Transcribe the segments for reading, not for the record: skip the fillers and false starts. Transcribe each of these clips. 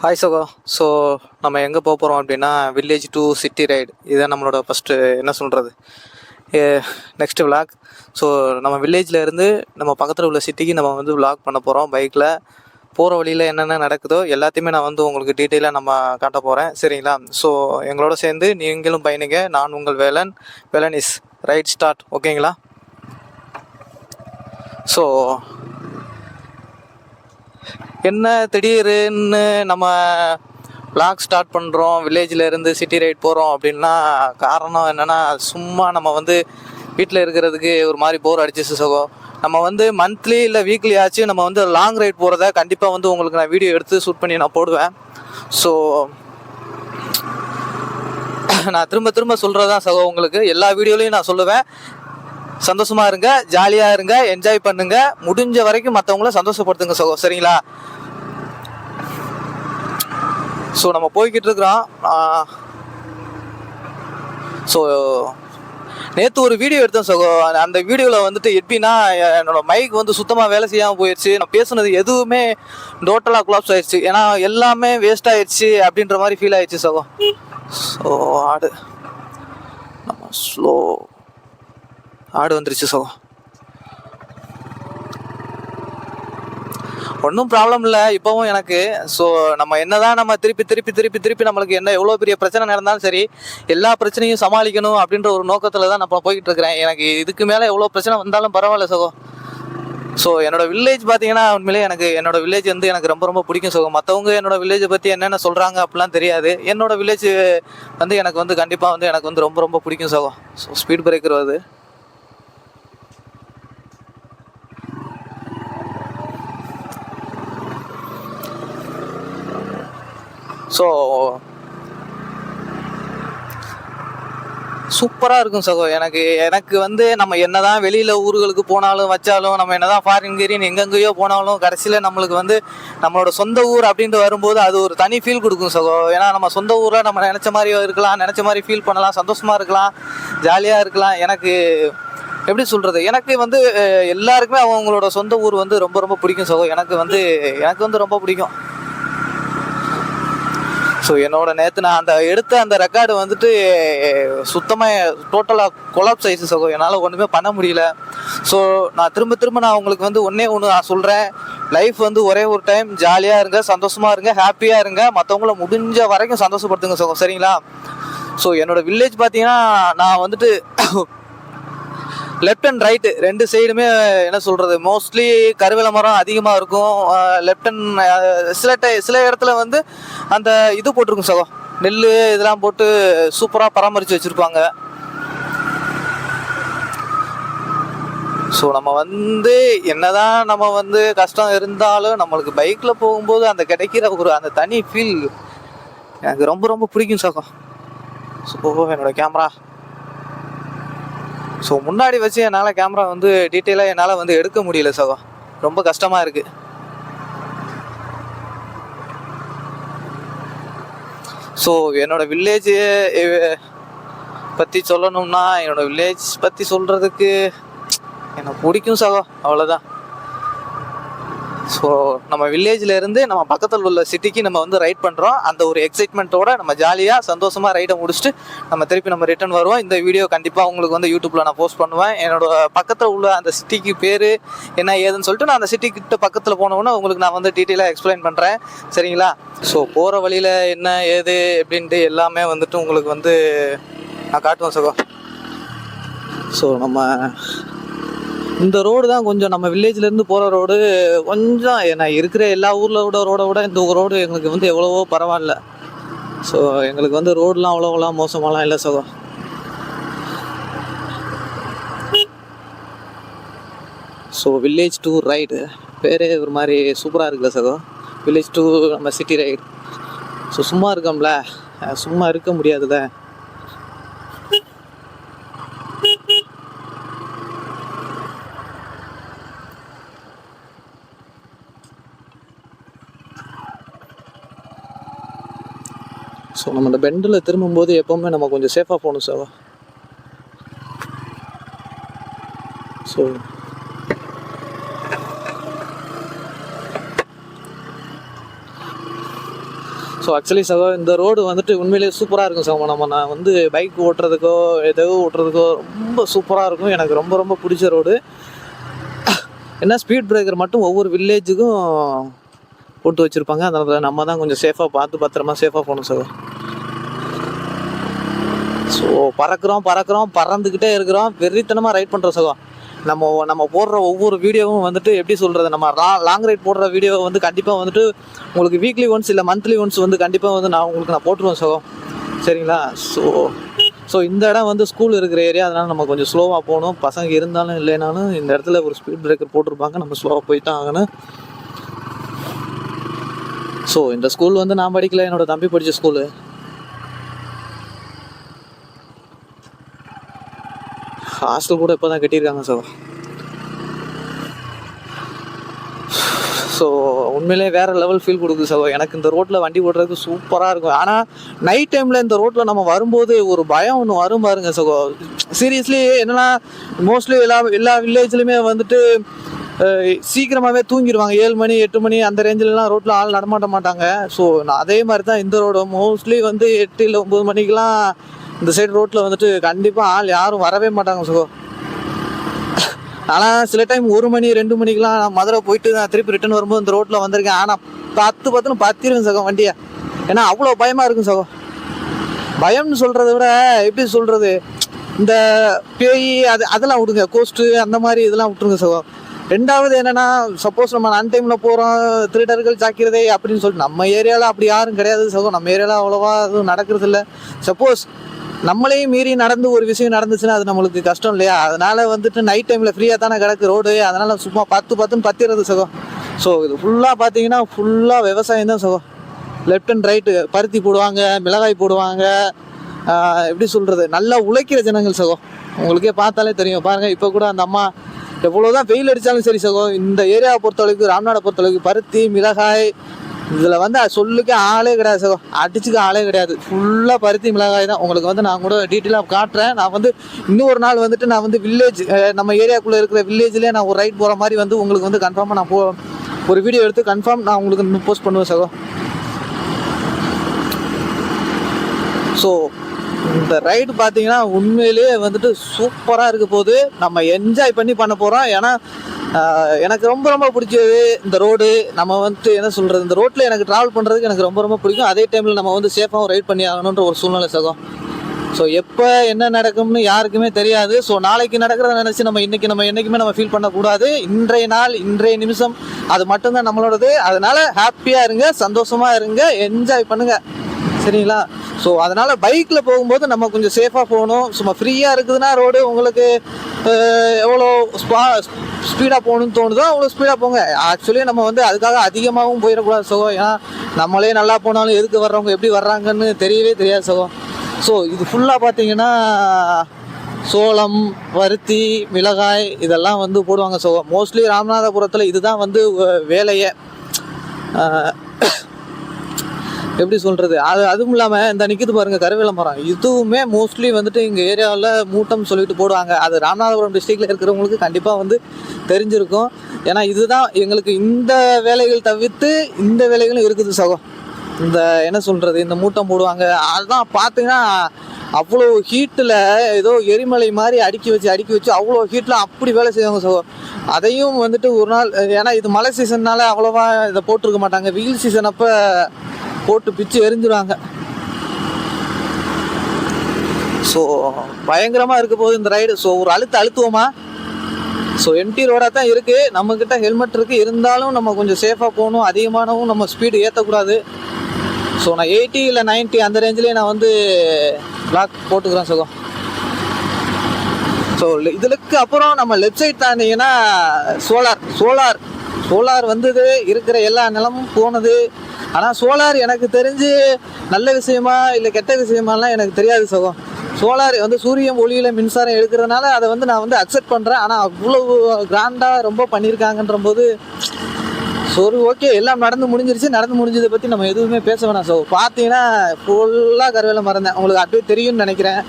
Hi சகோ. So நம்ம எங்கே போக போகிறோம் அப்படின்னா வில்லேஜ் டு சிட்டி ரைடு. இதுதான் நம்மளோட ஃபஸ்ட்டு என்ன சொல்கிறது நெக்ஸ்ட்டு விளாக். ஸோ நம்ம வில்லேஜில் இருந்து நம்ம பக்கத்தில் உள்ள சிட்டிக்கு நம்ம வந்து விளாக் பண்ண போகிறோம். பைக்கில் போகிற வழியில் என்னென்ன நடக்குதோ எல்லாத்தையுமே நான் வந்து உங்களுக்கு டீட்டெயிலாக நம்ம காட்ட போகிறேன், சரிங்களா? ஸோ எங்களோட சேர்ந்து நீங்களும் பயணிங்க. நான் உங்கள் வேலன் இஸ் ரைட் ஸ்டார்ட், ஓகேங்களா? ஸோ என்ன திடீர்னு நம்ம விளாக் ஸ்டார்ட் பண்ணுறோம், வில்லேஜில் இருந்து சிட்டி ரைட் போகிறோம் அப்படின்னா காரணம் என்னென்னா, சும்மா நம்ம வந்து வீட்டில் இருக்கிறதுக்கு ஒரு மாதிரி போர் அடிச்சிச்சு சகோ. நம்ம வந்து மந்த்லி இல்லை வீக்லி ஆச்சு நம்ம வந்து லாங் ரைட் போகிறத கண்டிப்பாக வந்து உங்களுக்கு நான் வீடியோ எடுத்து ஷூட் பண்ணி நான் போடுவேன். ஸோ நான் திரும்ப சொல்கிறது தான் சகோ, உங்களுக்கு எல்லா வீடியோலையும் நான் சொல்லுவேன், சந்தோஷமாக இருங்க, ஜாலியாக இருங்க, என்ஜாய் பண்ணுங்க, முடிஞ்ச வரைக்கும் மற்றவங்கள சந்தோஷப்படுத்துங்க சகோ, சரிங்களா? ஸோ நம்ம போய்கிட்டு இருக்கிறோம். ஸோ நேற்று ஒரு வீடியோ எடுத்தேன் சகோ. அந்த வீடியோவில் வந்துட்டு எப்படின்னா, என்னோடய மைக் வந்து சுத்தமாக வேலை செய்யாமல் போயிடுச்சு. நான் பேசுனது எதுவுமே டோட்டலாக கொலாப்ஸ் ஆயிடுச்சு. ஏன்னா எல்லாமே வேஸ்ட் ஆயிடுச்சு அப்படின்ற மாதிரி ஃபீல் ஆயிடுச்சு சகோ. ஸோ நம்ம ஆடு வந்துருச்சு சகோ. ஒன்றும் ப்ராப்ளம் இல்லை இப்போவும் எனக்கு. ஸோ நம்ம என்னதான் நம்ம திருப்பி நம்மளுக்கு என்ன எவ்வளோ பெரிய பிரச்சனை நடந்தாலும் சரி, எல்லா பிரச்சனையும் சமாளிக்கணும் அப்படின்ற ஒரு நோக்கத்தில் தான் நான் போய்கிட்டு இருக்கிறேன். எனக்கு இதுக்கு மேலே எவ்வளோ பிரச்சனை வந்தாலும் பரவாயில்ல சகோ. ஸோ என்னோடய வில்லேஜ் பார்த்தீங்கன்னா, உண்மையிலே எனக்கு என்னோடய வில்லேஜ் வந்து எனக்கு ரொம்ப பிடிக்கும் சகோ. மற்றவங்க என்னோடய வில்லேஜை பற்றி என்னென்ன சொல்கிறாங்க அப்படிலாம் தெரியாது. என்னோடய வில்லேஜ் வந்து எனக்கு வந்து கண்டிப்பாக வந்து எனக்கு வந்து ரொம்ப பிடிக்கும் சகோ. ஸோ ஸ்பீட் பிரேக்கர் வருது. ஸோ சூப்பராக இருக்கும் சகோ. எனக்கு வந்து நம்ம என்னதான் வெளியில் ஊர்களுக்கு போனாலும் வச்சாலும், நம்ம என்னதான் ஃபாரின் கீரின் எங்கெங்கேயோ போனாலும், கடைசியில் நம்மளுக்கு வந்து நம்மளோட சொந்த ஊர் அப்படின்ட்டு வரும்போது அது ஒரு தனி ஃபீல் கொடுக்கும் சகோ. ஏன்னா நம்ம சொந்த ஊரில் நம்ம நினச்ச மாதிரி இருக்கலாம், நினச்ச மாதிரி ஃபீல் பண்ணலாம், சந்தோஷமாக இருக்கலாம், ஜாலியாக இருக்கலாம். எனக்கு எப்படி சொல்கிறது, எனக்கு வந்து எல்லாருக்குமே அவங்களோட சொந்த ஊர் வந்து ரொம்ப பிடிக்கும் சகோ. எனக்கு வந்து ரொம்ப பிடிக்கும். ஸோ நேற்று நான் எடுத்த அந்த ரெக்கார்டு வந்துட்டு சுத்தமாக டோட்டலாக கொலாப்ஸ் ஆயிடுச்சு சகோ. என்னால் ஒன்றுமே பண்ண முடியல. ஸோ நான் திரும்ப நான் உங்களுக்கு வந்து ஒன்று நான் சொல்கிறேன், லைஃப் வந்து ஒரே ஒரு டைம். ஜாலியாக இருங்க, சந்தோஷமாக இருங்க, ஹாப்பியாக இருங்க, மற்றவங்கள முடிஞ்ச வரைக்கும் சந்தோஷப்படுத்துங்க சகோ, சரிங்களா? ஸோ என்னோடய வில்லேஜ் பார்த்தீங்கன்னா, நான் வந்துட்டு லெஃப்ட் அண்ட் ரைட்டு ரெண்டு சைடுமே என்ன சொல்கிறது, மோஸ்ட்லி கருவேல மரம் அதிகமாக இருக்கும். லெஃப்ட் அண்ட் சில இடத்துல வந்து அந்த இது போட்டிருக்கும் சகோ, நெல் இதெல்லாம் போட்டு சூப்பராக பராமரித்து வச்சுருப்பாங்க. ஸோ நம்ம வந்து என்னதான் நம்ம வந்து கஷ்டம் இருந்தாலும் நம்மளுக்கு பைக்கில் போகும்போது அந்த கிடைக்கிற அந்த தனி ஃபீல் எனக்கு ரொம்ப பிடிக்கும் சகோ. ஸோ என்னோடய கேமரா ஸோ முன்னாடி வச்சு என்னால் கேமரா வந்து டீட்டெயிலாக என்னால் வந்து எடுக்க முடியல சகோ, ரொம்ப கஷ்டமாக இருக்குது. ஸோ என்னோடய வில்லேஜ் பற்றி சொல்லணும்னா, என்னோடய வில்லேஜ் பற்றி சொல்கிறதுக்கு எனக்கு பிடிக்கும் சகோ, அவ்வளோதான். ஸோ நம்ம வில்லேஜில் இருந்து நம்ம பக்கத்தில் உள்ள சிட்டிக்கு நம்ம வந்து ரைட் பண்ணுறோம். அந்த ஒரு எக்ஸைட்மெண்ட்டோட நம்ம ஜாலியாக சந்தோஷமாக ரைடை முடிச்சுட்டு நம்ம ரிட்டர்ன் வருவோம். இந்த வீடியோ கண்டிப்பாக உங்களுக்கு வந்து யூடியூப்பில் நான் போஸ்ட் பண்ணுவேன். என்னோட பக்கத்தில் உள்ள அந்த சிட்டிக்கு பேர் என்ன ஏதுன்னு சொல்லிட்டு நான் அந்த சிட்டிக்கிட்ட பக்கத்தில் போனோன்னா உங்களுக்கு நான் வந்து டீட்டெயிலாக எக்ஸ்பிளைன் பண்ணுறேன், சரிங்களா? ஸோ போகிற வழியில் என்ன ஏது அப்படின்ட்டு எல்லாமே வந்துட்டு உங்களுக்கு வந்து நான் காட்டுவேன் சகோ. ஸோ நம்ம இந்த ரோடு தான் கொஞ்சம் நம்ம வில்லேஜ்லேருந்து போகிற ரோடு கொஞ்சம் ஏன்னா இருக்கிற எல்லா ஊரில் ரோடை விட இந்த ரோடு எங்களுக்கு வந்து எவ்வளவோ பரவாயில்ல. ஸோ எங்களுக்கு வந்து ரோடெலாம் அவ்வளோலாம் மோசமாலாம் இல்லை சகோ. ஸோ வில்லேஜ் டு ரைடு பேரே ஒரு மாதிரி சூப்பராக இருக்குல்ல சகோ, வில்லேஜ் டு நம்ம சிட்டி ரைடு. ஸோ சும்மா இருக்கோம்ல, சும்மா இருக்க முடியாதுல்ல. ஸோ நம்ம இந்த பெண்டில் திரும்பும்போது எப்போவுமே நம்ம கொஞ்சம் சேஃபாக போகணும் சார். ஸோ ஸோ ஆக்சுவலி சகோ இந்த ரோடு வந்துட்டு உண்மையிலேயே சூப்பராக இருக்கும் சகோ. நான் வந்து பைக் ஓட்டுறதுக்கோ ஏதோ ஓட்டுறதுக்கோ ரொம்ப சூப்பராக இருக்கும். எனக்கு ரொம்ப ரொம்ப பிடிச்ச ரோடு. என்ன ஸ்பீட் பிரேக்கர் மட்டும் ஒவ்வொரு வில்லேஜுக்கும் போட்டு வச்சுருப்பாங்க. அதனால் நம்ம தான் கொஞ்சம் சேஃபாக பார்த்து பத்திரமா சேஃபாக போகணும் சகோ. ஸோ பறக்கிறோம் பறந்துக்கிட்டே இருக்கிறோம், வெறித்தனமாக ரைட் பண்ணுறோம் சகோ. நம்ம போடுற ஒவ்வொரு வீடியோவும் வந்துட்டு எப்படி சொல்கிறது, நம்ம லாங் ரைட் போடுற வீடியோ வந்து கண்டிப்பாக வந்துட்டு உங்களுக்கு வீக்லி ஒன்ஸ் இல்லை மந்த்லி ஒன்ஸ் வந்து கண்டிப்பாக வந்து நான் போட்டுருவேன் சகோ. சரிங்களா? ஸோ இந்த இடம் வந்து ஸ்கூல் இருக்கிற ஏரியா, அதனால் நம்ம கொஞ்சம் ஸ்லோவாக போகணும். பசங்க இருந்தாலும் இல்லைனாலும் இந்த இடத்துல ஒரு ஸ்பீட் பிரேக்கர் போட்டிருப்பாங்க, நம்ம ஸ்லோவாக போயிட்டு ஆகணும். ஸோ இந்த ஸ்கூல் வந்து நான் படிக்கல, என்னோட தம்பி படித்த ஸ்கூலு. ஹாஸ்டல் கூட இப்போ தான் கட்டியிருக்காங்க சார். ஸோ உண்மையிலே வேறு லெவல் ஃபீல் கொடுக்குது சார். எனக்கு இந்த ரோட்டில் வண்டி ஓட்டுறதுக்கு சூப்பராக இருக்கும். ஆனால் நைட் டைமில் இந்த ரோட்டில் நம்ம வரும்போது ஒரு பயம் ஒன்று வரும் பாருங்க சகோ. சீரியஸ்லி என்னென்னா மோஸ்ட்லி எல்லா வில்லேஜ்லையுமே வந்துட்டு சீக்கிரமாகவே தூங்கிடுவாங்க. 7 மணி 8 மணி அந்த ரேஞ்சிலலாம் ரோட்டில் ஆள் நடமாட்ட மாட்டாங்க. ஸோ நான் அதே மாதிரி தான் இந்த ரோடு மோஸ்ட்லி வந்து 8 இல்லை 9 மணிக்கெலாம் இந்த சைடு ரோட்டில் வந்துட்டு கண்டிப்பாக ஆள் யாரும் வரவே மாட்டாங்க சகோ. ஆனால் சில டைம் 1 மணி 2 மணிக்கெலாம் நான் மதுரை போயிட்டு நான் திருப்பி ரிட்டர்ன் வரும்போது இந்த ரோட்டில் வந்திருக்கேன். ஆனால் 10 பத்திருவேன் சகோ வண்டியை. ஏன்னா அவ்வளோ பயமாக இருக்கும் சகோ. பயம்னு சொல்கிறத விட எப்படி சொல்கிறது, இந்த பேய் அதெல்லாம் விடுங்க, கோஸ்ட்டு அந்த மாதிரி இதெல்லாம் விட்டுருங்க சகோ. ரெண்டாவது என்னென்னா, சப்போஸ் நம்ம அன்டைமில் போகிறோம், திருடர்கள் ஜாக்கிரதை அப்படின்னு சொல்லிட்டு நம்ம ஏரியாவில் அப்படி யாரும் கிடையாது சகோ. நம்ம ஏரியாவில் அவ்வளோவா எதுவும் நடக்கிறது இல்லை. சப்போஸ் நம்மளையும் மீறி நடந்து ஒரு விஷயம் நடந்துச்சுன்னா அது நம்மளுக்கு கஷ்டம் இல்லையா? அதனால் வந்துட்டு நைட் டைமில் ஃப்ரீயாக தானே கிடக்கு ரோடு, அதனால் சும்மா 10 பத்திடுறது சகோ. ஸோ இது ஃபுல்லாக பார்த்தீங்கன்னா ஃபுல்லாக விவசாயம் தான் சகோ. லெஃப்ட் அண்ட் ரைட்டு பருத்தி போடுவாங்க, மிளகாய் போடுவாங்க. எப்படி சொல்கிறது, நல்லா உழைக்கிற ஜனங்கள் சகோ. உங்களுக்கே பார்த்தாலே தெரியும். பாருங்கள், இப்போ கூட அந்த அம்மா எவ்வளோதான் வெயில் அடித்தாலும் சரி சகோ, இந்த ஏரியாவை பொறுத்தளவுக்கு, ராம்நாடை பொறுத்தளவுக்கு பருத்தி மிளகாய் இதில் வந்து சொல்லுக்கு ஆளே கிடையாது சகோ. அடிச்சுக்க ஆளே கிடையாது. ஃபுல்லாக பருத்தி மிளகாய் தான். உங்களுக்கு வந்து நான் கூட டீட்டெயிலாக காட்டுறேன். நான் வந்து இன்னொரு நாள் வந்துட்டு நான் வந்து வில்லேஜ், நம்ம ஏரியாக்குள்ளே இருக்கிற வில்லேஜ்லேயே நான் ஒரு ரைட் போகிற மாதிரி வந்து உங்களுக்கு வந்து கன்ஃபார்மாக நான் ஒரு வீடியோ எடுத்து கன்ஃபார்ம் நான் உங்களுக்கு போஸ்ட் பண்ணுவேன் சகோ. ஸோ இந்த ரைடு பார்த்தீங்கன்னா உண்மையிலேயே வந்துட்டு சூப்பராக இருக்க போது. நம்ம என்ஜாய் பண்ண போகிறோம். ஏன்னா எனக்கு ரொம்ப ரொம்ப பிடிச்சது இந்த ரோடு. நம்ம வந்துட்டு என்ன சொல்கிறது, இந்த ரோட்டில் எனக்கு ட்ராவல் பண்ணுறதுக்கு எனக்கு ரொம்ப ரொம்ப பிடிக்கும். அதே டைமில் நம்ம வந்து சேஃபாகவும் ரைட் பண்ணி ஆகணுன்ற ஒரு சூழ்நிலை சகோ. ஸோ எப்போ என்ன நடக்கும்னு யாருக்குமே தெரியாது. ஸோ நாளைக்கு நடக்கிறத நினச்சி நம்ம என்றைக்குமே நம்ம ஃபீல் பண்ணக்கூடாது. இன்றைய நாள், இன்றைய நிமிஷம் அது மட்டும்தான் நம்மளோடது. அதனால் ஹாப்பியாக இருங்க, சந்தோஷமாக இருங்க, என்ஜாய் பண்ணுங்கள். சரிங்களா? ஸோ அதனால் பைக்கில் போகும்போது நம்ம கொஞ்சம் சேஃபாக போகணும். சும்மா ஃப்ரீயாக இருக்குதுன்னா ரோடு உங்களுக்கு எவ்வளோ ஸ்பீடாக போகணுன்னு தோணுதோ அவ்வளோ ஸ்பீடாக போங்க. ஆக்சுவலி நம்ம வந்து அதுக்காக அதிகமாகவும் போயிடக்கூடாது சகோ. ஏன்னா நம்மளே நல்லா போனாலும் எதுக்கு வர்றவங்க எப்படி வர்றாங்கன்னு தெரியவே தெரியாது சகோ. ஸோ இது ஃபுல்லாக பார்த்தீங்கன்னா சோளம், பருத்தி, மிளகாய் இதெல்லாம் வந்து போடுவாங்க சகோ. மோஸ்ட்லி ராமநாதபுரத்தில் இதுதான் வந்து வேலையை. எப்படி சொல்கிறது, அதுவும் இல்லாமல் இந்த நிற்கிது பாருங்கள் கருவேல மரம், இதுவுமே மோஸ்ட்லி வந்துட்டு எங்கள் ஏரியாவில் மூட்டம் சொல்லிட்டு போடுவாங்க. அது ராமநாதபுரம் டிஸ்ட்ரிக்டில் இருக்கிறவங்களுக்கு கண்டிப்பாக வந்து தெரிஞ்சிருக்கும். ஏன்னா இதுதான் எங்களுக்கு இந்த வேலைகள் தவிர்த்து இந்த வேலைகளும் இருக்குது சகோ. இந்த என்ன சொல்கிறது, இந்த மூட்டம் போடுவாங்க. அதுதான் பார்த்தீங்கன்னா அவ்வளோ ஹீட்டில் ஏதோ எரிமலை மாதிரி அடுக்கி வச்சு அவ்வளோ ஹீட்டில் அப்படி வேலை செய்வாங்க சகோ. அதையும் வந்துட்டு ஒரு நாள், ஏன்னா இது மழை சீசன்னால அவ்வளோவா இதை போட்டிருக்க மாட்டாங்க. வெயில் சீசன் அப்போ போட்டு பிச்சு எரிஞ்சிருவாங்க. ஸோ பயங்கரமாக இருக்க போகுது இந்த ரைடு. ஸோ ஒரு அழுத்துவோமா. ஸோ எம்டி ரோடாக தான் இருக்குது. நம்மக்கிட்ட ஹெல்மெட் இருக்குது, இருந்தாலும் நம்ம கொஞ்சம் சேஃபாக போகணும். அதிகமானவும் நம்ம ஸ்பீடு ஏற்றக்கூடாது. ஸோ நான் 80 இல்லை 90 அந்த ரேஞ்சிலே நான் வந்து பிளாக் போட்டுக்கிறேன் சகோ. ஸோ இதுக்கு அப்புறம் நம்ம லெஃப்ட் சைட் தாண்டிங்கன்னா சோலார் வந்தது, இருக்கிற எல்லா நிலமும் போனது. ஆனால் சோலார் எனக்கு தெரிஞ்சு நல்ல விஷயமா இல்லை கெட்ட விஷயமாலாம் எனக்கு தெரியாது சகோ. சோலார் வந்து சூரியன் ஒளியில் மின்சாரம் எடுக்கிறதுனால அதை வந்து நான் வந்து அக்செப்ட் பண்ணுறேன். ஆனால் அவ்வளோ கிராண்டாக ரொம்ப பண்ணியிருக்காங்கன்ற போது சரி ஓகே, எல்லாம் நடந்து முடிஞ்சதை பற்றி நம்ம எதுவுமே பேச வேணாம். ஸோ பார்த்தீங்கன்னா ஃபுல்லாக கருவேல மறந்தேன், உங்களுக்கு அப்படியே தெரியும்னு நினைக்கிறேன்.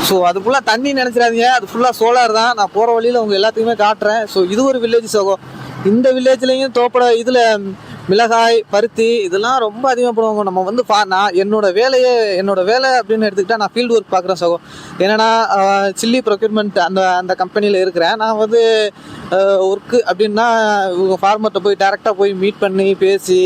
ஸோ அது ஃபுல்லாக தண்ணி நினச்சிடாதீங்க, அது ஃபுல்லாக சோலார் தான். நான் போகிற வழியில் உங்கள் எல்லாத்துக்குமே காட்டுறேன். ஸோ இது ஒரு வில்லேஜ் சகோ. இந்த வில்லேஜ்லேயும் இதில் மிளகாய், பருத்தி இதெல்லாம் ரொம்ப அதிகமாக போடுவாங்க. நம்ம வந்து நான் என்னோட வேலை அப்படின்னு எடுத்துக்கிட்டால் நான் ஃபீல்டு ஒர்க் பார்க்குறேன் சகோ. என்னென்னா சில்லி ப்ரொக்யூர்மெண்ட் அந்த கம்பெனியில் இருக்கிறேன். நான் வந்து ஒர்க்கு அப்படின்னா இவங்க ஃபார்மர்கிட்ட போய் டேரெக்டாக போய் மீட் பண்ணி பேசி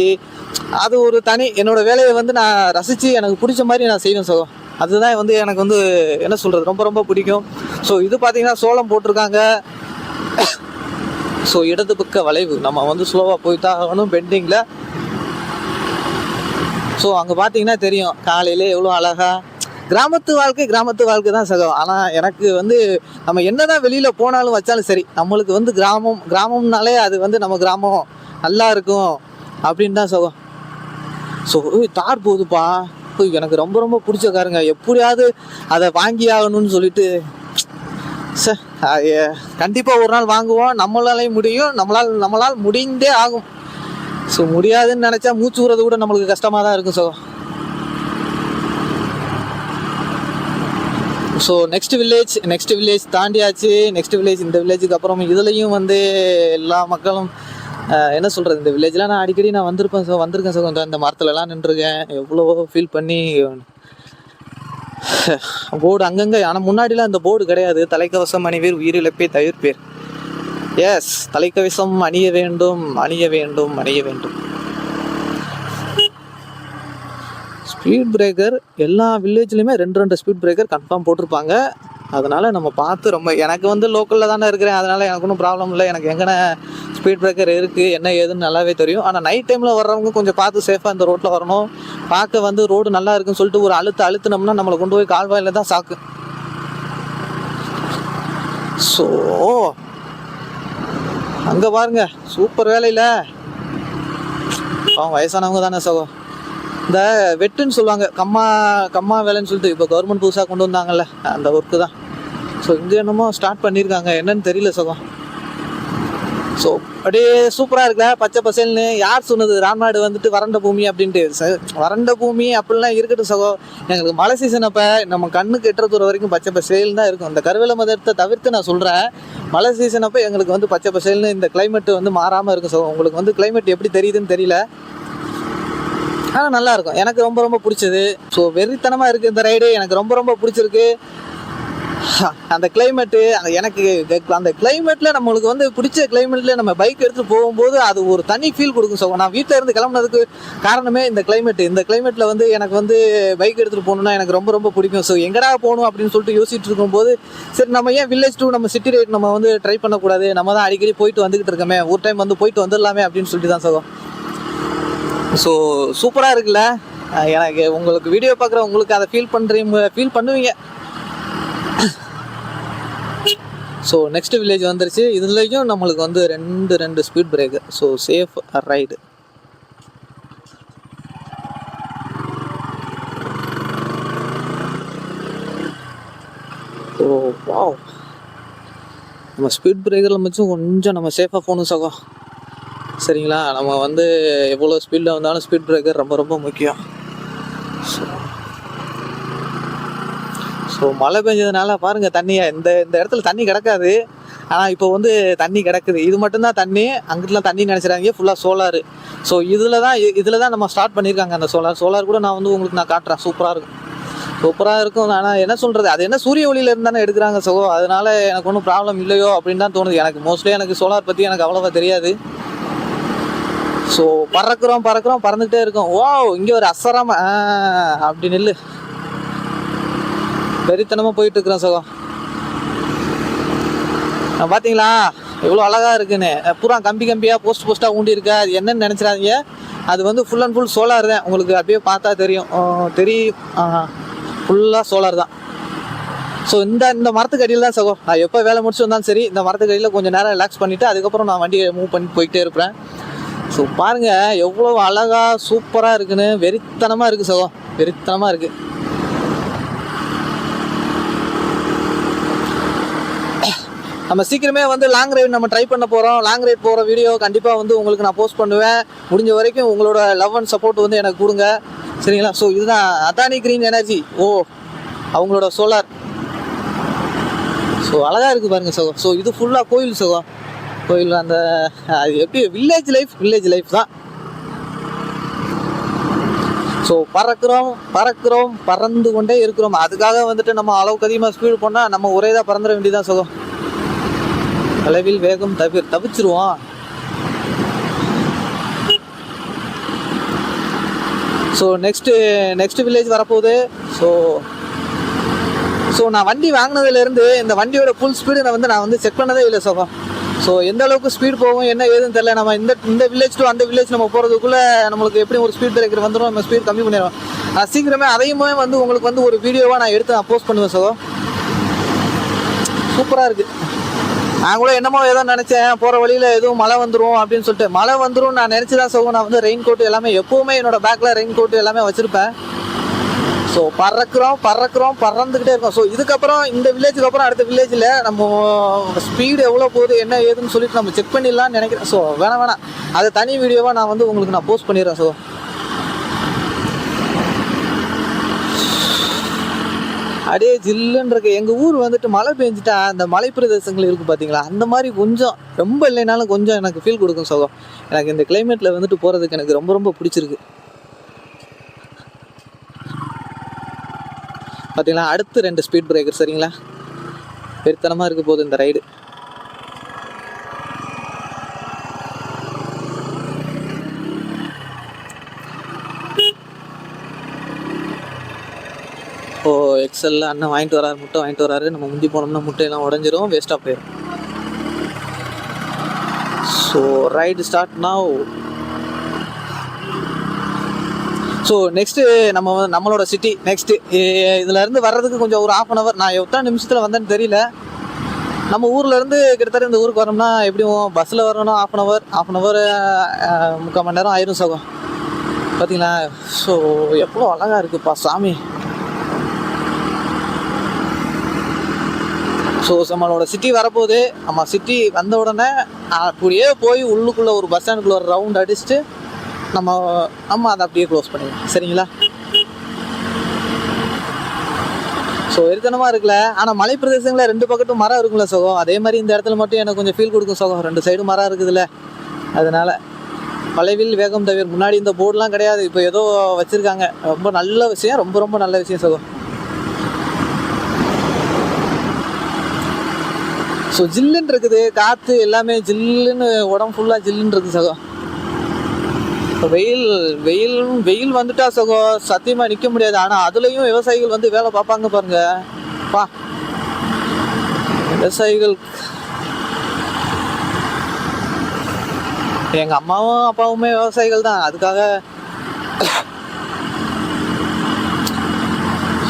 அது ஒரு தனி என்னோடய வேலையை வந்து நான் ரசித்து எனக்கு பிடிச்ச மாதிரி நான் செய்வேன் சகோ. அதுதான் வந்து எனக்கு வந்து என்ன சொல்கிறது ரொம்ப ரொம்ப பிடிக்கும். ஸோ இது பார்த்திங்கன்னா சோளம் போட்டிருக்காங்க. ஸோ இடது பக்க வளைவு நம்ம வந்து ஸ்லோவாக போய் தான் ஆகணும் பெண்டிங்கில். ஸோ அங்கே பார்த்தீங்கன்னா தெரியும் காலையிலே எவ்வளோ அழகாக கிராமத்து வாழ்க்கை தான் சகோ. ஆனால் எனக்கு வந்து நம்ம என்ன தான் வெளியில் போனாலும் வச்சாலும் சரி நம்மளுக்கு வந்து கிராமம்னாலே அது வந்து நம்ம கிராமம் நல்லா இருக்கும் அப்படின்னு தான் சகோ. ஸோ தார் போகுதுப்பா, எனக்கு ரொம்ப ரொம்ப பிடிச்ச காருங்க. எப்படியாவது அதை வாங்கி ஆகணும்னு சொல்லிட்டு சார் கண்டிப்பாக ஒரு நாள் வாங்குவோம். நம்மளாலையும் முடியும், நம்மளால் முடிந்தே ஆகும். ஸோ முடியாதுன்னு நினச்சா மூச்சு விடுறது கூட நம்மளுக்கு கஷ்டமாக தான் இருக்கும் சகோ. ஸோ நெக்ஸ்ட் வில்லேஜ் தாண்டியாச்சு. நெக்ஸ்ட் வில்லேஜ், இந்த வில்லேஜுக்கு அப்புறம் இதுலேயும் வந்து எல்லா மக்களும் என்ன சொல்கிறது, இந்த வில்லேஜ்லாம் நான் அடிக்கடி வந்திருக்கேன் சார். இந்த மரத்துலலாம் நின்றுருக்கேன். எவ்வளோ ஃபீல் பண்ணி போர்டு அங்கங்கே. ஆனால் முன்னாடிலாம் இந்த போர்டு கிடையாது. தலைக்கவசம் அணிவீர் உயிரிழப்பே தவிர்ப்பேர். எஸ், தலைக்கவசம் அணிய வேண்டும். ஸ்பீட் பிரேக்கர் எல்லா வில்லேஜ்லையுமே 2 ஸ்பீட் பிரேக்கர் கன்ஃபார்ம் போட்டிருப்பாங்க. அதனால் நம்ம பார்த்து ரொம்ப எனக்கு வந்து லோக்கலில் தானே இருக்கிறேன். அதனால் எனக்கு ஒன்றும் ப்ராப்ளம் இல்லை. எனக்கு எங்கன ஸ்பீட் பிரேக்கர் இருக்குது என்ன ஏதுன்னு நல்லாவே தெரியும். ஆனால் நைட் டைமில் வர்றவங்க கொஞ்சம் பார்த்து சேஃபாக இந்த ரோட்டில் வரணும். பார்க்க வந்து ரோடு நல்லா இருக்குன்னு சொல்லிட்டு ஒரு அழுத்தினோம்னா நம்மளை கொண்டு போய் கால்வாயில் தான் சாக்கு. ஸோ அங்கே பாருங்க சூப்பர் வேலையில் வயசானவங்க தானே சகோ. இந்த வெட்டுன்னு சொல்லுவாங்க, கம்மா வேலைன்னு சொல்லிட்டு இப்போ கவர்மெண்ட் புதுசாக கொண்டு வந்தாங்கல்ல அந்த ஒர்க்கு தான். ஸோ இங்கே என்னமோ ஸ்டார்ட் பண்ணியிருக்காங்க, என்னன்னு தெரியல சகோ. ஸோ அப்படியே சூப்பராக இருக்குல்ல, பச்சை பசேல்னு. யார் சொன்னது ராம்நாடு வந்துட்டு வறண்ட பூமி அப்படின்ட்டு? வறண்ட பூமி அப்படிலாம் இருக்கட்டும் சகோ. எங்களுக்கு மழை சீசன் அப்போ நம்ம கண்ணுக்கு எட்டுற தூரம் வரைக்கும் பச்சை பசேல்னு தான் இருக்கும். இந்த கருவேல மதத்தை தவிர்த்து நான் சொல்கிறேன், மழை சீசன் அப்போ எங்களுக்கு வந்து பச்சை பசேல்னு இந்த கிளைமேட்டு வந்து மாறாமல் இருக்கும் சகோ. உங்களுக்கு வந்து கிளைமேட் எப்படி தெரியுதுன்னு தெரியல, ஆனால் நல்லாயிருக்கும். எனக்கு ரொம்ப ரொம்ப பிடிச்சது. ஸோ வெறித்தனமாக இருக்குது இந்த ரைடு. எனக்கு ரொம்ப ரொம்ப பிடிச்சிருக்கு அந்த கிளைமேட்டு. எனக்கு அந்த கிளைமேட்டில் நம்மளுக்கு வந்து பிடிச்ச கிளைமேட்டில் நம்ம பைக் எடுத்துகிட்டு போகும்போது அது ஒரு தனி ஃபீல் கொடுக்கும். ஸோ நான் வீட்டில் இருந்து கிளம்புனதுக்கு காரணமே இந்த கிளைமேட்டில் வந்து எனக்கு வந்து பைக் எடுத்துகிட்டு போகணுன்னா எனக்கு ரொம்ப ரொம்ப பிடிக்கும். ஸோ எங்கடா போகணும் அப்படின்னு சொல்லிட்டு யோசிச்சுட்டு இருக்கும்போது சரி நம்ம ஏன் வில்லேஜ் டு நம்ம சிட்டி ரைட் நம்ம வந்து ட்ரை பண்ணக்கூடாது, நம்ம தான் அடிக்கடி போயிட்டு வந்துக்கிட்டு இருக்கோமே, ஒரு டைம் வந்து போயிட்டு வந்துடலாமே அப்படின்னு சொல்லிட்டு தான் சகோ. ஸோ சூப்பராக இருக்குல்ல. எனக்கு உங்களுக்கு வீடியோ பார்க்குற உங்களுக்கு அதை ஃபீல் பண்ணுவீங்க. ஸோ நெக்ஸ்ட் வில்லேஜ் வந்துருச்சு. இதுலேயும் நம்மளுக்கு வந்து 2 speed breaker. So safe ride. Oh wow, நம்ம ஸ்பீட் பிரேக்கரில் மட்டும் கொஞ்சம் நம்ம சேஃபாக போகணும் சகோ. சரிங்களா, நம்ம வந்து எவ்வளோ ஸ்பீடில் வந்தாலும் ஸ்பீட் பிரேக்கர் ரொம்ப ரொம்ப முக்கியம். ஸோ மழை பெஞ்சதுனால பாருங்கள் தண்ணியை இந்த இடத்துல தண்ணி கிடக்காது. ஆனால் இப்போ வந்து தண்ணி கிடக்குது. இது மட்டும்தான் தண்ணி, அங்கிட்டலாம் தண்ணி நினச்சிடாங்க. ஃபுல்லாக சோலாரு. ஸோ இதில் தான் நம்ம ஸ்டார்ட் பண்ணியிருக்காங்க அந்த சோலார் கூட நான் வந்து உங்களுக்கு நான் காட்டுறேன். சூப்பராக இருக்கும். ஆனால் என்ன சொல்கிறது, அது என்ன சூரிய ஒளியில் இருந்தானே எடுக்கிறாங்க ஸோ அதனால் எனக்கு ஒன்றும் ப்ராப்ளம் இல்லையோ அப்படின்னு தான் தோணுது. எனக்கு மோஸ்ட்லி எனக்கு சோலார் பற்றி எனக்கு அவ்வளோவா தெரியாது. ஸோ பறந்துக்கிட்டே இருக்கும். ஓ இங்கே ஒரு அசராம அப்படி நெல் வெறித்தனமாக போயிட்டு இருக்கிறோம் சகோ. பார்த்தீங்களா எவ்வளோ அழகாக இருக்குன்னு. பூரா கம்பியாக போஸ்ட்டாக ஊண்டி இருக்கா. அது என்னன்னு நினச்சிடாதீங்க, அது வந்து ஃபுல் அண்ட் ஃபுல் சோலார் தான். உங்களுக்கு அப்படியே பார்த்தா தெரியும். ஃபுல்லாக சோலார் தான். ஸோ இந்த மரத்துக்கு அடியில் தான் சகோ நான் எப்போ வேலை முடிச்சு வந்தாலும் சரி இந்த மரத்துக்கு அடியில் கொஞ்சம் நேரம் ரிலாக்ஸ் பண்ணிவிட்டு அதுக்கப்புறம் நான் வண்டியை மூவ் பண்ணி போய்கிட்டே இருப்பேன். ஸோ பாருங்கள் எவ்வளோ அழகாக சூப்பராக இருக்குன்னு. வெறித்தனமாக இருக்குது சகோ, வெறித்தனமாக இருக்குது. நம்ம சீக்கிரமே வந்து லாங் ரைட் நம்ம ட்ரை பண்ண போகிறோம். லாங் ரைட் போகிற வீடியோ கண்டிப்பாக வந்து உங்களுக்கு நான் போஸ்ட் பண்ணுவேன். முடிஞ்ச வரைக்கும் உங்களோட லவ் அண்ட் சப்போர்ட் வந்து எனக்கு கொடுங்க சரிங்களா. ஸோ இதுதான் அதானி கிரீன் எனர்ஜி. அவங்களோட சோலார். ஸோ அழகாக இருக்குது பாருங்கள் சகோ. ஸோ இது ஃபுல்லாக கோயில் சகோ. கோயில் அந்த அது எப்படி வில்லேஜ் லைஃப் தான். ஸோ பறக்கிறோம் பறந்து கொண்டே இருக்கிறோம். அதுக்காக வந்துட்டு நம்ம அளவுக்கு அதிகமாக ஸ்பீடு போனால் நம்ம ஒரே தான் பறந்துட வேண்டியதான் சுகம். அளவில் வேகம் தவிச்சிருவோம். ஸோ நெக்ஸ்ட் வில்லேஜ் வரப்போகுது. ஸோ நான் வண்டி வாங்கினதுலேருந்து இந்த வண்டியோட ஃபுல் ஸ்பீடு நான் வந்து செக் பண்ணதே இல்லை சுகம். ஸோ எந்த அளவுக்கு ஸ்பீட் போகும் என்ன ஏதுன்னு தெரியல. நம்ம இந்த வில்லேஜ் டு அந்த வில்லேஜ் நம்ம போகிறதுக்குள்ளே நம்மளுக்கு எப்படி ஒரு ஸ்பீட் பிரேக்கர் வந்துடும், நம்ம ஸ்பீட் கம்மி பண்ணிடுவோம். நான் சீக்கிரமே அதையுமே வந்து உங்களுக்கு வந்து ஒரு வீடியோவாக நான் எடுத்து நான் போஸ்ட் பண்ணுவேன் சுகம். சூப்பராக இருக்குது. நான் கூட என்னமோ ஏதோ நினச்சேன், போகிற வழியில் எதுவும் மழை வந்துடும் அப்படின்னு சொல்லிட்டு. மழை வந்துடும் நான் நினச்சி தான் சுகம். நான் வந்து ரெயின் கோட்டு எல்லாமே எப்போவுமே என்னோடய பேக்கில் ரெயின் கோட்டு எல்லாமே வச்சுருப்பேன். ஸோ பறந்துக்கிட்டே இருக்கோம். ஸோ இதுக்கப்புறம் இந்த வில்லேஜுக்கு அப்புறம் அடுத்த வில்லேஜில் நம்ம ஸ்பீடு எவ்வளோ போகுது என்ன ஏதுன்னு சொல்லிட்டு நம்ம செக் பண்ணிடலான்னு நினைக்கிறேன். ஸோ வேணாம் அது தனி வீடியோவாக நான் வந்து உங்களுக்கு நான் போஸ்ட் பண்ணிடுறேன். ஸோ அப்படியே ஜில்லுன்னு இருக்கு. எங்கள் ஊர் வந்துட்டு மழை பெஞ்சிட்டா அந்த மலை பிரதேசங்கள் இருக்குது பார்த்தீங்களா, அந்த மாதிரி கொஞ்சம் ரொம்ப இல்லைனாலும் கொஞ்சம் எனக்கு ஃபீல் கொடுக்கும் சுகம். எனக்கு இந்த கிளைமேட்டில் வந்துட்டு போகிறதுக்கு எனக்கு ரொம்ப பிடிச்சிருக்கு. பார்த்தீங்களா, அடுத்து 2 ஸ்பீட் பிரேக்கர். சரிங்களா, பெருத்தனமாக இருக்க போகுது இந்த ரைடு. ஓ எக்ஸல்ல அண்ணன் வாங்கிட்டு வராரு, முட்டை வாங்கிட்டு வராரு. நம்ம முந்தி போனோம்னா முட்டையெல்லாம் உடஞ்சிரும், வேஸ்ட்டாக போயிடும். So ride start now. So next நம்மளோட சிட்டி நெக்ஸ்ட்டு இதுலேருந்து வர்றதுக்கு கொஞ்சம் ஒரு 1/2 hour. நான் எத்தனை நிமிஷத்தில் வந்தேன்னு தெரியல. நம்ம ஊர்லேருந்து கிட்டத்தட்ட இந்த ஊருக்கு வரோம்னா எப்படியும் பஸ்ஸில் வரணும் 1/2 hour 3/4 மணி நேரம் ஆயிரும் சுகம். பார்த்தீங்களா, ஸோ எவ்வளோ அழகாக இருக்குப்பா சாமி. ஸோ நம்மளோட சிட்டி வரப்போகுது. நம்ம சிட்டி வந்த உடனே அப்படியே போய் உள்ளுக்குள்ளே ஒரு பஸ் ஸ்டாண்டுக்குள்ளே ஒரு ரவுண்ட் அடிச்சுட்டு நம்ம அதை அப்படியே க்ளோஸ் பண்ணிடுவோம். சரிங்களா, ஸோ வெறித்தனமாக இருக்குல்ல. ஆனால் மலை பிரதேசங்களில் 2 பக்கத்தும் மரம் இருக்குல்ல சுகம். அதே மாதிரி இந்த இடத்துல மட்டும் எனக்கு கொஞ்சம் ஃபீல் கொடுக்கும் சுகம். 2 சைடும் மரம் இருக்குதுல்ல, அதனால் வளைவில் வேகம் தவிர. முன்னாடி இந்த போர்டெலாம் கிடையாது, இப்போ ஏதோ வச்சுருக்காங்க. ரொம்ப நல்ல விஷயம், ரொம்ப நல்ல விஷயம் சுகம். ஸோ ஜில்லுன்னு இருக்குது, காற்று எல்லாமே ஜில்லுன்னு, உடம்பு ஃபுல்லாக ஜில்லுன்னு இருக்குது சகோ. வெயில் வந்துட்டா சகோ சத்தியமாக நிற்க முடியாது. ஆனால் அதுலேயும் விவசாயிகள் வந்து வேலை பார்ப்பாங்க பாருங்க. விவசாயிகள் எங்கள் அம்மாவும் அப்பாவுமே விவசாயிகள் தான். அதுக்காக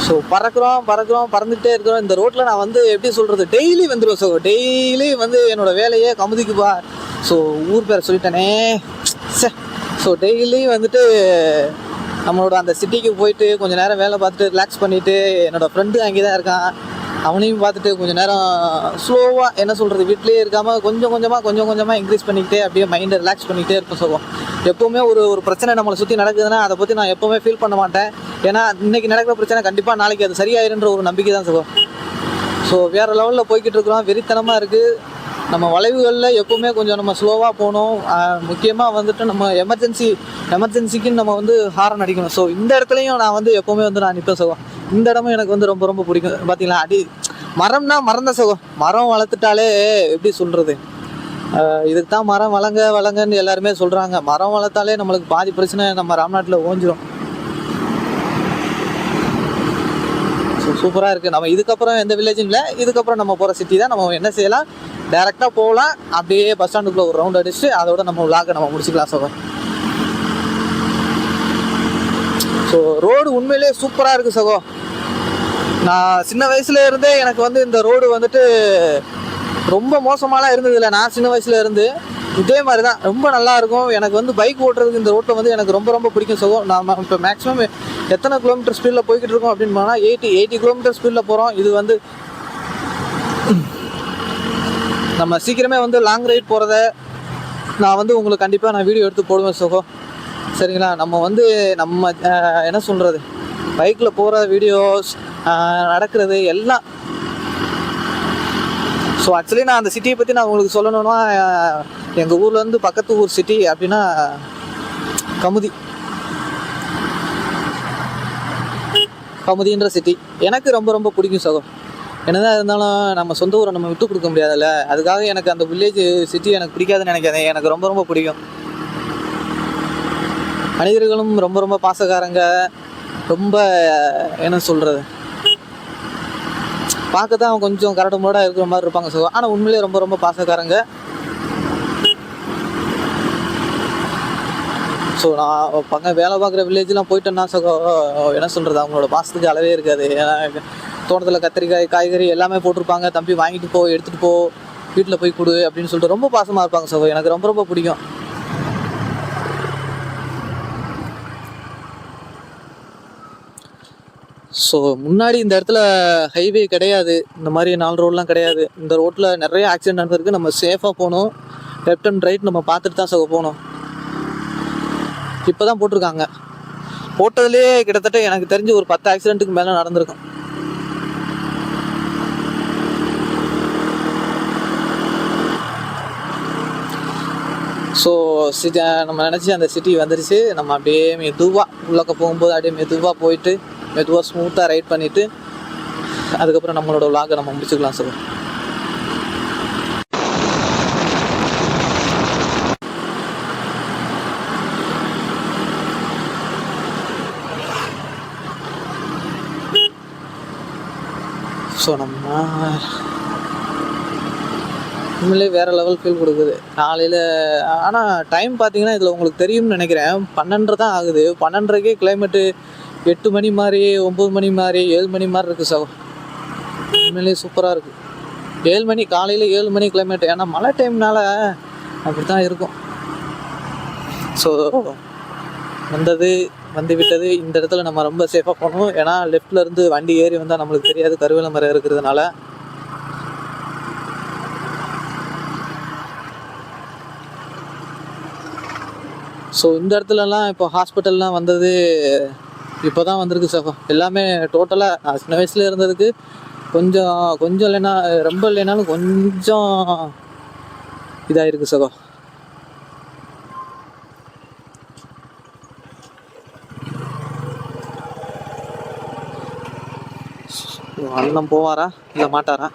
ஸோ பறந்துகிட்டே இருக்கிறோம். இந்த ரோட்டில் நான் வந்து எப்படி சொல்கிறது, டெய்லி வந்துடுவேன். ஸோ டெய்லி வந்து என்னோடய வேலையே கமுதிக்குப்பா. ஸோ ஊர் பேரை சொல்லிட்டேனே. ஸோ டெய்லி வந்துட்டு நம்மளோட அந்த சிட்டிக்கு போயிட்டு கொஞ்சம் நேரம் வேலை பார்த்துட்டு ரிலாக்ஸ் பண்ணிவிட்டு, என்னோடய ஃப்ரெண்டு அங்கே தான் இருக்கான், அவனையும் பார்த்துட்டு கொஞ்சம் நேரம் ஸ்லோவாக என்ன சொல்கிறது, வீட்டிலே இருக்காமல் கொஞ்சம் கொஞ்சமாக இன்க்ரீஸ் பண்ணிக்கிட்டே அப்படியே மைண்டை ரிலாக்ஸ் பண்ணிக்கிட்டே இருப்போம் சொல்லுவோம். எப்போவுமே ஒரு பிரச்சனை நம்மளை சுற்றி நடக்குதுன்னா அதை பற்றி நான் எப்போவுமே ஃபீல் பண்ண மாட்டேன். ஏன்னா இன்றைக்கி நடக்கிற பிரச்சனை கண்டிப்பாக நாளைக்கு அது சரியாயிருன்ற ஒரு நம்பிக்கை தான் சொல்லுவோம். ஸோ வேறு லெவலில் போய்கிட்டு இருக்கிறோம். வெறித்தனமாக இருக்குது. நம்ம வளைவுகளில் எப்போவுமே கொஞ்சம் நம்ம ஸ்லோவாக போகணும். முக்கியமாக வந்துட்டு நம்ம எமர்ஜென்சிக்குன்னு நம்ம வந்து ஹாரன் அடிக்கணும். ஸோ இந்த இடத்துலையும் நான் வந்து எப்போவுமே வந்து நான் நிற்பேன் சகோ. இந்த இடமும் எனக்கு வந்து ரொம்ப பிடிக்கும். பார்த்தீங்களா, மரம்னா மறந்த சகோ. மரம் வளர்த்துட்டாலே எப்படி சொல்கிறது, இதுக்கு தான் மரம் வளங்கன்னு எல்லாருமே சொல்கிறாங்க. மரம் வளர்த்தாலே நம்மளுக்கு பாதி பிரச்சனை நம்ம ராம்நாட்டில் ஓஞ்சிரும். ஸோ சூப்பராக இருக்குது. நம்ம இதுக்கப்புறம் எந்த வில்லேஜும் இல்லை. இதுக்கப்புறம் நம்ம போகிற சிட்டி தான். நம்ம என்ன செய்யலாம், டேரெக்டாக போகலாம். அப்படியே பஸ் ஸ்டாண்டுக்குள்ளே ஒரு ரவுண்ட் அடிச்சுட்டு அதோட நம்ம விளாக நம்ம முடிச்சுக்கலாம் சகோ. ஸோ ரோடு உண்மையிலே சூப்பராக இருக்குது சகோ. நான் சின்ன வயசுல இருந்தே எனக்கு வந்து இந்த ரோடு வந்துட்டு ரொம்ப மோசமாலாம் இருந்ததில்லை. நான் சின்ன வயசுல இருந்து இதே மாதிரி தான் ரொம்ப நல்லாயிருக்கும். எனக்கு வந்து பைக் ஓட்டுறதுக்கு இந்த ரோட்டில் வந்து எனக்கு ரொம்ப பிடிக்கும் சகோ. நம்ம இப்போ மேக்ஸிமம் எத்தனை கிலோமீட்டர் ஸ்பீடில் போய்கிட்டு இருக்கோம் அப்படின்னு போனால் 80 கிலோமீட்டர் ஸ்பீடில் போகிறோம். இது வந்து நம்ம சீக்கிரமே வந்து லாங் ரைட் போகிறத நான் வந்து உங்களுக்கு கண்டிப்பாக நான் வீடியோ எடுத்து போடுவேன் சகோ. சரிங்களா, நம்ம என்ன சொல்கிறது, பைக்கில் போகிற வீடியோஸ், நடக்கிறது எல்லாம். ஸோ ஆக்சுவலி நான் அந்த சிட்டியை பற்றி நான் உங்களுக்கு சொல்லணும்னா, எங்கள் ஊர்லேருந்து பக்கத்து ஊர் சிட்டி அப்படின்னா கமுதி. கமுதின்ற சிட்டி எனக்கு ரொம்ப ரொம்ப பிடிக்கும் சகோ. என்னதான் இருந்தாலும் நம்ம சொந்த ஊரை நம்ம விட்டு கொடுக்க முடியாதுல்ல. அதுக்காக எனக்கு அந்த வில்லேஜ் சிட்டி எனக்கு பிடிக்காதுன்னு நினைக்காதேன். எனக்கு ரொம்ப ரொம்ப பிடிக்கும். மனிதர்களும் ரொம்ப ரொம்ப பாசக்காரங்க. ரொம்ப என்ன சொல்கிறது, பார்க்க தான் கொஞ்சம் கரடு முரடாக இருக்கிற மாதிரி இருப்பாங்க சகோ. ஆனால் உண்மையிலேயே ரொம்ப ரொம்ப பாசக்காரங்க. ஸோ நான் வேலை பார்க்குற வில்லேஜ்லாம் போயிட்டேன்னா சகோ, என்ன சொல்கிறது, அவங்களோட பாசத்துக்கு அளவே இருக்காது. ஏன்னா தோட்டத்தில் கத்திரிக்காய் காய்கறி எல்லாமே போட்டிருப்பாங்க. தம்பி வாங்கிட்டு போ, எடுத்துகிட்டு போ, வீட்டில் போய் கொடு அப்படின்னு சொல்லிட்டு ரொம்ப பாசமாக இருப்பாங்க சகோ. எனக்கு ரொம்ப ரொம்ப பிடிக்கும். ஸோ முன்னாடி இந்த இடத்துல ஹைவே கிடையாது, இந்த மாதிரி 4 ரோடெலாம் கிடையாது. இந்த ரோட்டில் நிறைய ஆக்சிடென்ட் நடந்திருக்கு. நம்ம சேஃபாக போகணும். லெஃப்ட் அண்ட் ரைட் நம்ம பார்த்துட்டு தான் சகோ போகணும். இப்போ தான் போட்டிருக்காங்க. போட்டதுலேயே கிட்டத்தட்ட எனக்கு தெரிஞ்சு ஒரு 10 ஆக்சிடென்ட்டுக்கு மேலே நடந்திருக்கும். ஸோ நம்ம நினச்சி அந்த சிட்டி வந்துருச்சு. நம்ம அப்படியே மெதுவாக உள்ளக்க போகும்போது அப்படியே மெதுவாக போயிட்டு மெதுவாக ஸ்மூத்தாக ரைட் பண்ணிவிட்டு அதுக்கப்புறம் நம்மளோட விலாகை நம்ம முடிச்சுக்கலாம் சார். ஸோ நம்ம உண்மையிலே வேறு லெவல் ஃபீல் கொடுக்குது காலையில். ஆனால் டைம் பார்த்தீங்கன்னா இதில் உங்களுக்கு தெரியும்னு நினைக்கிறேன், 12:30 தான் ஆகுது. 12:30க்கே கிளைமேட்டு 8 மணி மாதிரி, 9 மணி மாதிரி, 7 மணி மாதிரி இருக்குது சார். உண்மையிலே சூப்பராக இருக்குது. 7 மணி, காலையில் 7 மணி கிளைமேட். ஏன்னா மழை டைம்னால அப்படி தான் இருக்கும். ஸோ வந்து விட்டது. இந்த இடத்துல நம்ம ரொம்ப சேஃபாக போகணும். ஏன்னா லெஃப்டில் இருந்து வண்டி ஏறி வந்தால் நம்மளுக்கு தெரியாது, கருவேல மரம் இருக்கிறதுனால. ஸோ இந்த இடத்துலலாம் இப்போ ஹாஸ்பிட்டல்லாம் வந்தது இப்போ தான் வந்திருக்கு சகோ. எல்லாமே டோட்டலாக நான் சின்ன வயசில் இருந்ததுக்கு கொஞ்சம் இல்லைன்னா ரொம்ப இல்லைனாலும் கொஞ்சம் இதாக இருக்குது சகோ. அண்ணன் போவாரா இல்லை மாட்டாரா?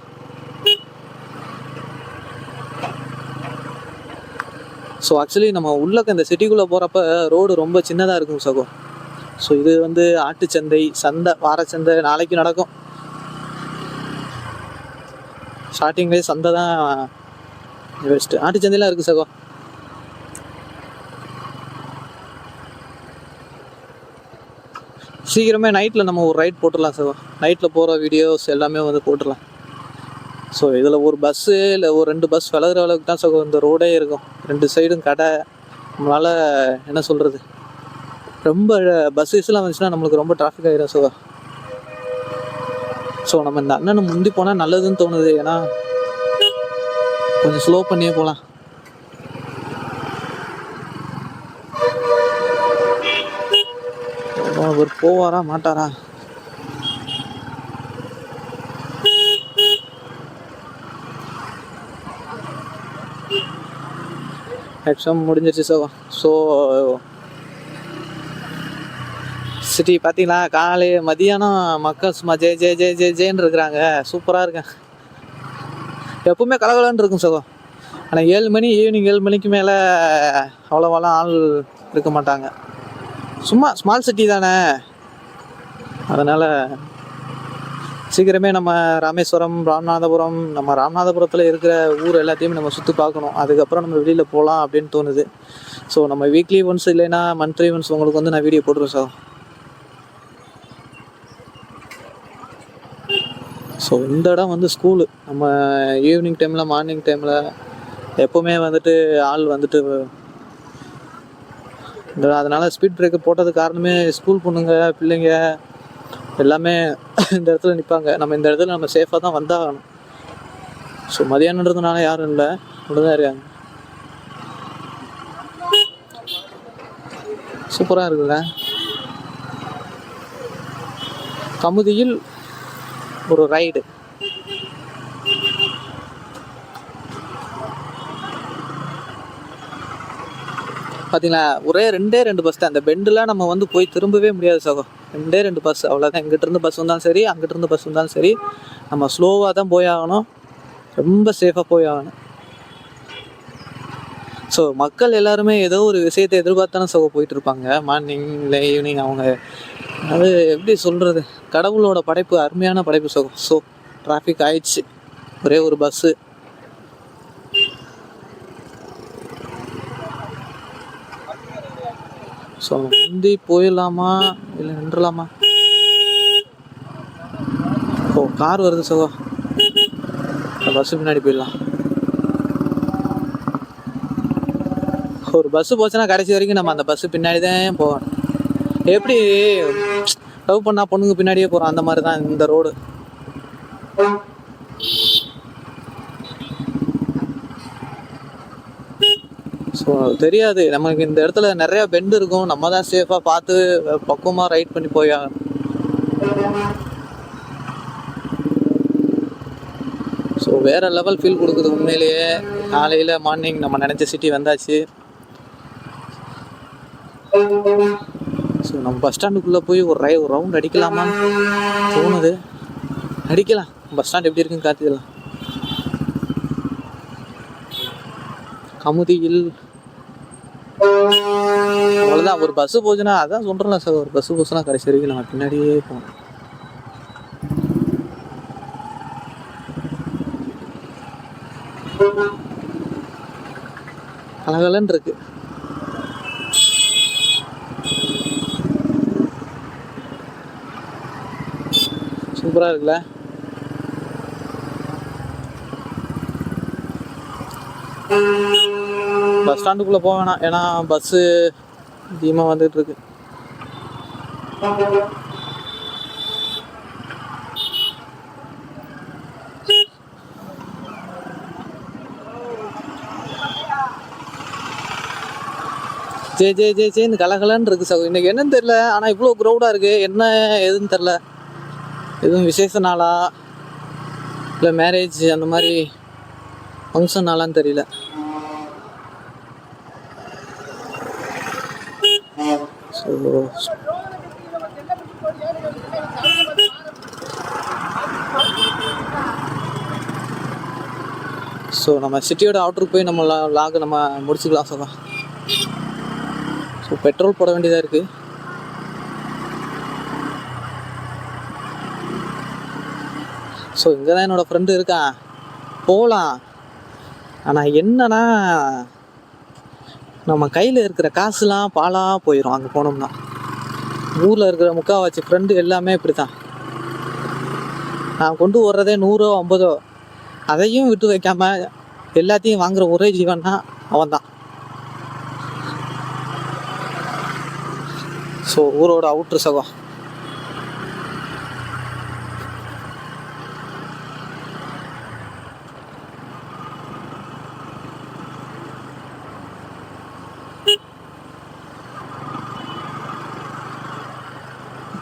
ஸோ ஆக்சுவலி நம்ம உள்ளக்க இந்த சிட்டிக்குள்ளே போகிறப்ப ரோடு ரொம்ப சின்னதாக இருக்கும் சகோ. ஸோ இது வந்து ஆட்டுச்சந்தை, சந்தை, வாரச்சந்தை நாளைக்கு நடக்கும். ஸ்டார்டிங்லேயே சந்தை தான் பெஸ்ட்டு. ஆட்டுச்சந்தையெலாம் இருக்குது சகோ. சீக்கிரமே நைட்டில் நம்ம ஒரு ரைட் போட்டுடலாம் சகோ. நைட்டில் போகிற வீடியோஸ் எல்லாமே வந்து போட்டுடலாம். ஸோ இதில் ஒரு பஸ்ஸு இல்லை ஒரு 2 பஸ் விலகிற அளவுக்கு தான் சகோ இந்த ரோடே இருக்கும். 2 சைடும் கடை. நம்மளால் என்ன சொல்கிறது, ரொம்ப பஸ்ஸஸ்லாம் வந்துச்சுன்னா நம்மளுக்கு ரொம்ப டிராஃபிக் ஆகிடும் சகோ. ஸோ நம்ம இந்த அண்ணனை முந்தி போனால் நல்லதுன்னு தோணுது. ஏன்னா கொஞ்சம் ஸ்லோ பண்ணியே போகலாம். அவர் போவாரா மாட்டாரா? எக்ஸாம் முடிஞ்சிருச்சு சகோ. ஸோ சிட்டி பார்த்தீங்களா, காலை மதியானம் மக்கள் சும்மா ஜெய் ஜெய் ஜெய் ஜெய் ஜெயின்னு இருக்கிறாங்க. சூப்பராக இருக்கேன். எப்பவுமே கலகலன்னு இருக்கும் சகோ. ஆனால் 7 மணி, ஈவினிங் 7 மணிக்கு மேலே அவ்வளோவாலாம் ஆள் இருக்க மாட்டாங்க. சும்மா ஸ்மால் சிட்டி தானே, அதனால் சீக்கிரமே நம்ம ராமேஸ்வரம், ராமநாதபுரம், நம்ம ராமநாதபுரத்தில் இருக்கிற ஊர் எல்லாத்தையுமே நம்ம சுற்றி பார்க்கணும். அதுக்கப்புறம் நம்ம வெளியில் போகலாம் அப்படின்னு தோணுது. ஸோ நம்ம வீக்லி ஒன்ஸ் இல்லைன்னா மந்த்லி ஒன்ஸ் உங்களுக்கு வந்து நான் வீடியோ போட்டுருவேன் சார். ஸோ இந்த இடம் வந்து ஸ்கூலு. நம்ம ஈவினிங் டைமில், மார்னிங் டைமில் எப்போவுமே வந்துட்டு ஆள் வந்துட்டு அதனால் ஸ்பீட் பிரேக்கர் போட்டது காரணமே ஸ்கூல் பொண்ணுங்க, பிள்ளைங்க எல்லாமே இந்த இடத்துல நிற்பாங்க. நம்ம இந்த இடத்துல நம்ம சேஃபாக தான் வந்தாகணும். ஸோ மதியானன்றதுனால யாரும் இல்லை, மட்டும்தான் இருக்காங்க. சூப்பராக இருக்குல்ல. கமுதியில் ஒரு ரைடு. பார்த்தீங்களா, ஒரே 2 பஸ் தான். அந்த பெண்டில் நம்ம வந்து போய் திரும்பவே முடியாது சகோ. 2 பஸ் அவ்வளோதான். இங்கிட்டிருந்து பஸ் வந்தாலும் சரி, அங்கிட்டிருந்து பஸ் வந்தாலும் சரி, நம்ம ஸ்லோவாக தான் போய் ஆகணும். ரொம்ப சேஃபாக போய் ஆகணும். ஸோ மக்கள் எல்லாருமே ஏதோ ஒரு விஷயத்தை எதிர்பார்த்தானே சகோ போயிட்டு இருப்பாங்க. மார்னிங் இல்லை ஈவினிங். அவங்க அது எப்படி சொல்கிறது, கடவுளோட படைப்பு, அருமையான படைப்பு சகோ. ஸோ டிராஃபிக் ஆயிடுச்சு, ஒரே ஒரு பஸ்ஸு. ஸோ முந்தி போயிடலாமா இல்லை நின்றுலாமா? ஓ, கார் வருது சகோ. பஸ்ஸு பின்னாடி போயிடலாம். ஒரு பஸ்ஸு போச்சுன்னா கடைசி வரைக்கும் நம்ம அந்த பஸ்ஸு பின்னாடி தான் போகணும். எப்படி லவ் பண்ணால் பொண்ணுங்க பின்னாடியே போகிறோம், அந்த மாதிரி தான் இந்த ரோடு. ஸோ தெரியாது நமக்கு, இந்த இடத்துல நிறையா பெண்டு இருக்கும். நம்ம தான் சேஃபாக பார்த்து பக்குவமாக ரைட் பண்ணி போய் ஆகணும். ஸோ வேறு லெவல் ஃபீல் கொடுக்குது உண்மையிலேயே. காலையில் மார்னிங் நம்ம நினச்ச சிட்டி வந்தாச்சு. ஸோ நம்ம பஸ் ஸ்டாண்டுக்குள்ளே போய் ஒரு ரவுண்ட் அடிக்கலாமான்னு தோணுது. அடிக்கலாம். பஸ் ஸ்டாண்ட் எப்படி இருக்குன்னு காத்திடலாம். கமுதியில் அவ்வளோதான். ஒரு பஸ்ஸு போச்சுன்னா, அதான் சொல்கிறேன்ல சார், ஒரு பஸ்ஸு போச்சுன்னா கடைசி வரைக்கும் நம்ம பின்னாடியே போகணும். கலகலன்னு இருக்கு. சூப்பராக இருக்குல்ல. பஸ் ஸ்டாண்டுக்குள்ளே போக வேணாம், ஏன்னா பஸ்ஸு அதிகமாக வந்துட்டு இருக்கு. இந்த கலகலன்னு இருக்கு சார். இன்னைக்கு என்னன்னு தெரியல, ஆனால் இவ்வளோ க்ரௌடாக இருக்கு. என்ன எதுன்னு தெரில. எதுவும் விசேஷ நாளா இல்லை மேரேஜ் அந்த மாதிரி ஃபங்க்ஷன் நாளான்னு தெரியல. ஸோ நம்ம சிட்டியோட அவுட்டருக்கு போய் நம்ம லாக் நம்ம முடிச்சுக்கலாம் சார். ஸோ பெட்ரோல் போட வேண்டியதாக இருக்குது. ஸோ இங்கே தான் என்னோடய ஃப்ரெண்டு இருக்கான், போகலாம். ஆனால் என்னன்னா, நம்ம கையில் இருக்கிற காசுலாம் பாலாக போயிடும் அங்கே போனோம்னா. ஊரில் இருக்கிற முக்கால்வாசி ஃப்ரெண்டு எல்லாமே இப்படி தான். நான் கொண்டு வர்றதே 100 50, அதையும் விட்டு வைக்காம எல்லாத்தையும் வாங்குற ஒரே ஜீவன்னா அவன் தான். ஸோ ஊரோட அவுட்ரு சகம்.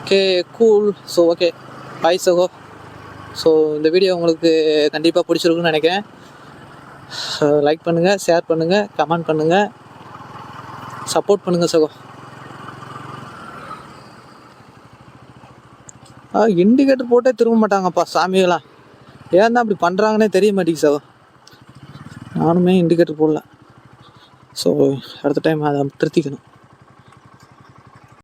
Okay, cool. So okay, bye சகோ. ஸோ இந்த வீடியோ உங்களுக்கு கண்டிப்பாக பிடிச்சிருக்குன்னு நினைக்கிறேன். லைக் பண்ணுங்கள், ஷேர் பண்ணுங்கள், கமெண்ட் பண்ணுங்கள், சப்போர்ட் பண்ணுங்கள் சகோ. இண்டிகேட்டர் போட்டே திரும்ப மாட்டாங்கப்பா சாமிகளாம். ஏன் தான் அப்படி பண்ணுறாங்கன்னே தெரிய மாட்டேங்குது சகோ. நானுமே இண்டிகேட்டர் போடல. ஸோ அடுத்த டைம் அதை திருத்திக்கணும்.